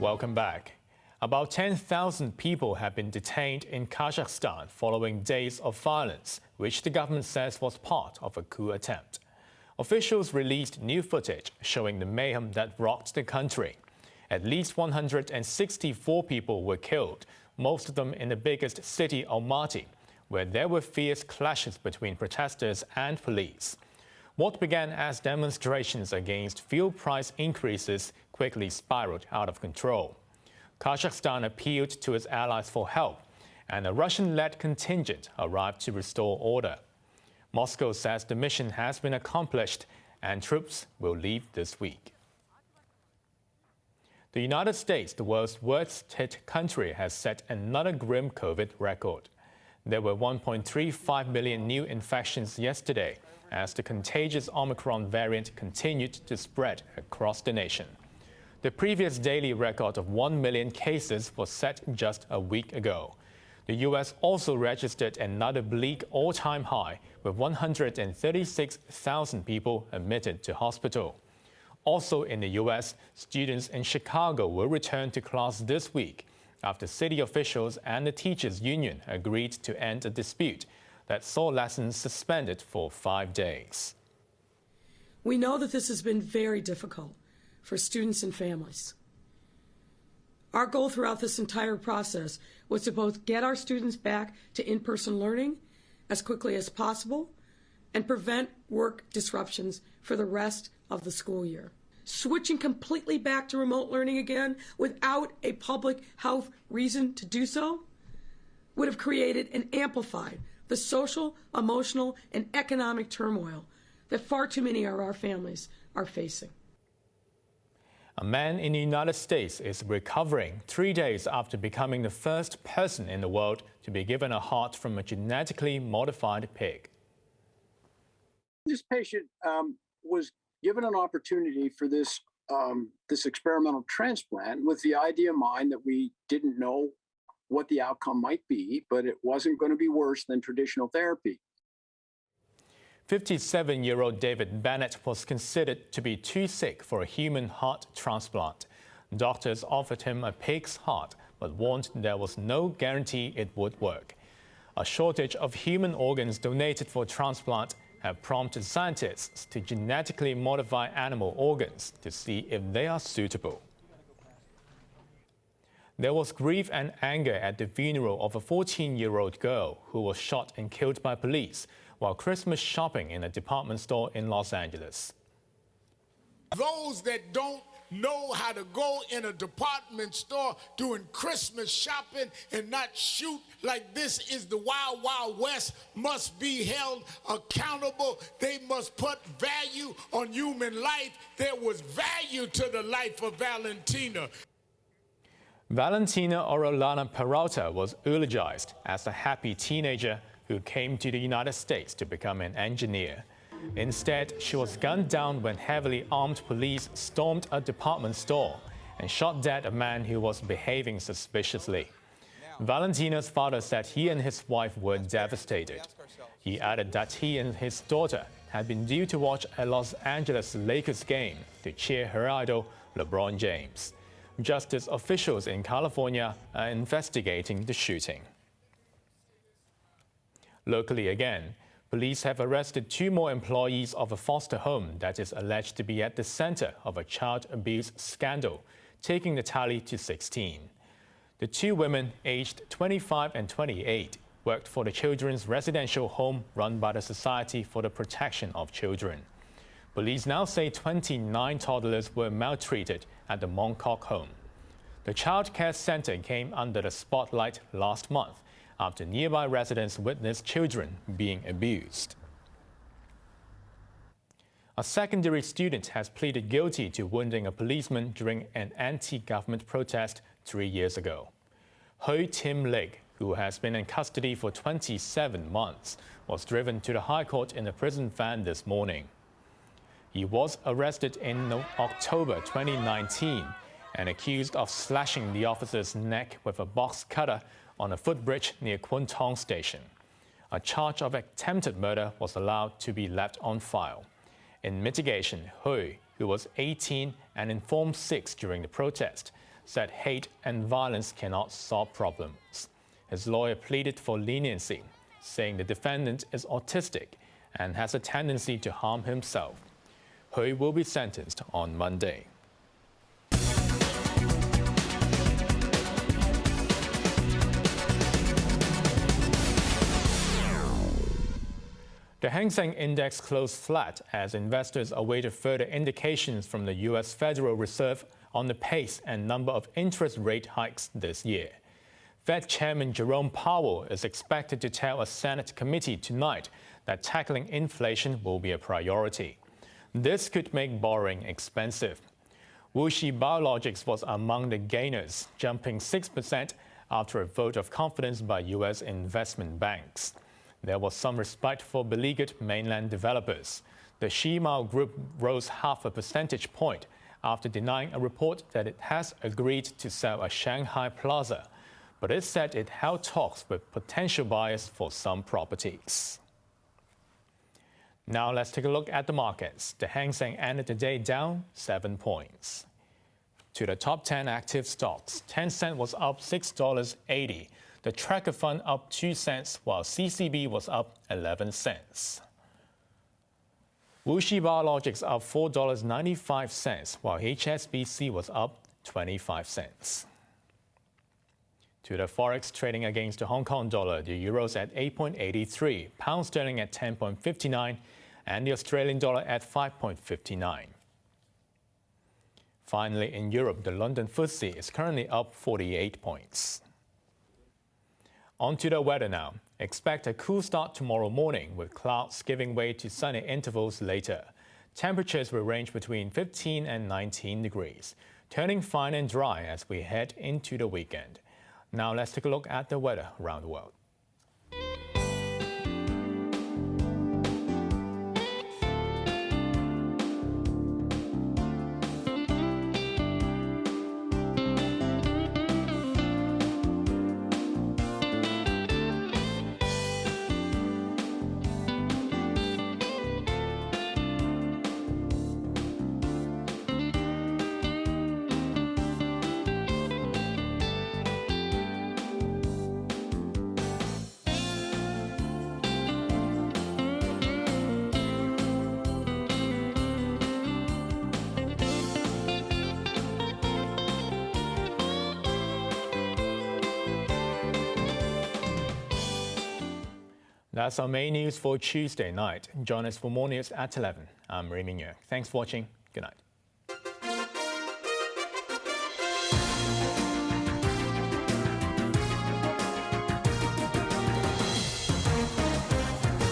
Welcome back. About 10,000 people have been detained in Kazakhstan following days of violence, which the government says was part of a coup attempt. Officials released new footage showing the mayhem that rocked the country. At least 164 people were killed, most of them in the biggest city, Almaty, where there were fierce clashes between protesters and police. What began as demonstrations against fuel price increases quickly spiraled out of control. Kazakhstan appealed to its allies for help, and a Russian-led contingent arrived to restore order. Moscow says the mission has been accomplished and troops will leave this week. The United States, the world's worst-hit country, has set another grim COVID record. There were 1.35 million new infections yesterday as the contagious Omicron variant continued to spread across the nation. The previous daily record of 1 million cases was set just a week ago. The U.S. also registered another bleak all-time high with 136,000 people admitted to hospital. Also in the U.S., students in Chicago will return to class this week after city officials and the teachers' union agreed to end a dispute that saw lessons suspended for 5 days. We know that this has been very difficult for students and families. Our goal throughout this entire process was to both get our students back to in-person learning as quickly as possible and prevent work disruptions for the rest of the school year. Switching completely back to remote learning again without a public health reason to do so would have created and amplified the social, emotional, and economic turmoil that far too many of our families are facing. A man in the United States is recovering 3 days after becoming the first person in the world to be given a heart from a genetically modified pig. This patient was given an opportunity for this experimental transplant with the idea in mind that we didn't know what the outcome might be, but it wasn't going to be worse than traditional therapy. 57-year-old David Bennett was considered to be too sick for a human heart transplant. Doctors offered him a pig's heart, but warned there was no guarantee it would work. A shortage of human organs donated for transplant have prompted scientists to genetically modify animal organs to see if they are suitable. There was grief and anger at the funeral of a 14-year-old girl who was shot and killed by police while Christmas shopping in a department store in Los Angeles. Those that don't know how to go in a department store doing Christmas shopping and not shoot like this is the Wild Wild West must be held accountable. They must put value on human life. There was value to the life of Valentina. Valentina Orellana Peralta was eulogized as a happy teenager who came to the United States to become an engineer. Instead, she was gunned down when heavily armed police stormed a department store and shot dead a man who was behaving suspiciously. Valentina's father said he and his wife were devastated. He added that he and his daughter had been due to watch a Los Angeles Lakers game to cheer her idol, LeBron James. Justice officials in California are investigating the shooting. Locally again, police have arrested 2 more employees of a foster home that is alleged to be at the center of a child abuse scandal, taking the tally to 16. The 2 women, aged 25 and 28, worked for the children's residential home run by the Society for the Protection of Children. Police now say 29 toddlers were maltreated at the Mongkok home. The child care center came under the spotlight last month after nearby residents witnessed children being abused. A secondary student has pleaded guilty to wounding a policeman during an anti-government protest 3 years ago. Hui Tim Lig, who has been in custody for 27 months, was driven to the High Court in a prison van this morning. He was arrested in October 2019 and accused of slashing the officer's neck with a box cutter on a footbridge near Kwun Tong Station. A charge of attempted murder was allowed to be left on file. In mitigation, Hui, who was 18 and informed 6 during the protest, said hate and violence cannot solve problems. His lawyer pleaded for leniency, saying the defendant is autistic and has a tendency to harm himself. Hui will be sentenced on Monday. The Hang Seng Index closed flat as investors awaited further indications from the U.S. Federal Reserve on the pace and number of interest rate hikes this year. Fed Chairman Jerome Powell is expected to tell a Senate committee tonight that tackling inflation will be a priority. This could make borrowing expensive. Wuxi Biologics was among the gainers, jumping 6% after a vote of confidence by U.S. investment banks. There was some respite for beleaguered mainland developers. The Shimao Group rose half a percentage point after denying a report that it has agreed to sell a Shanghai plaza, but it said it held talks with potential buyers for some properties. Now let's take a look at the markets. The Hang Seng ended the day down 7 points. To the top 10 active stocks, Tencent was up $6.80. The tracker fund up 2 cents, while CCB was up 11 cents. Wuxi Biologics up $4.95, while HSBC was up 25 cents. To the forex trading against the Hong Kong dollar, the euro's at 8.83, pound sterling at 10.59, and the Australian dollar at 5.59. Finally, in Europe, the London FTSE is currently up 48 points. On to the weather now. Expect a cool start tomorrow morning with clouds giving way to sunny intervals later. Temperatures will range between 15 and 19 degrees, turning fine and dry as we head into the weekend. Now let's take a look at the weather around the world. That's our main news for Tuesday night. Join us for more news at 11. I'm Raymond Yeung. Thanks for watching. Good night.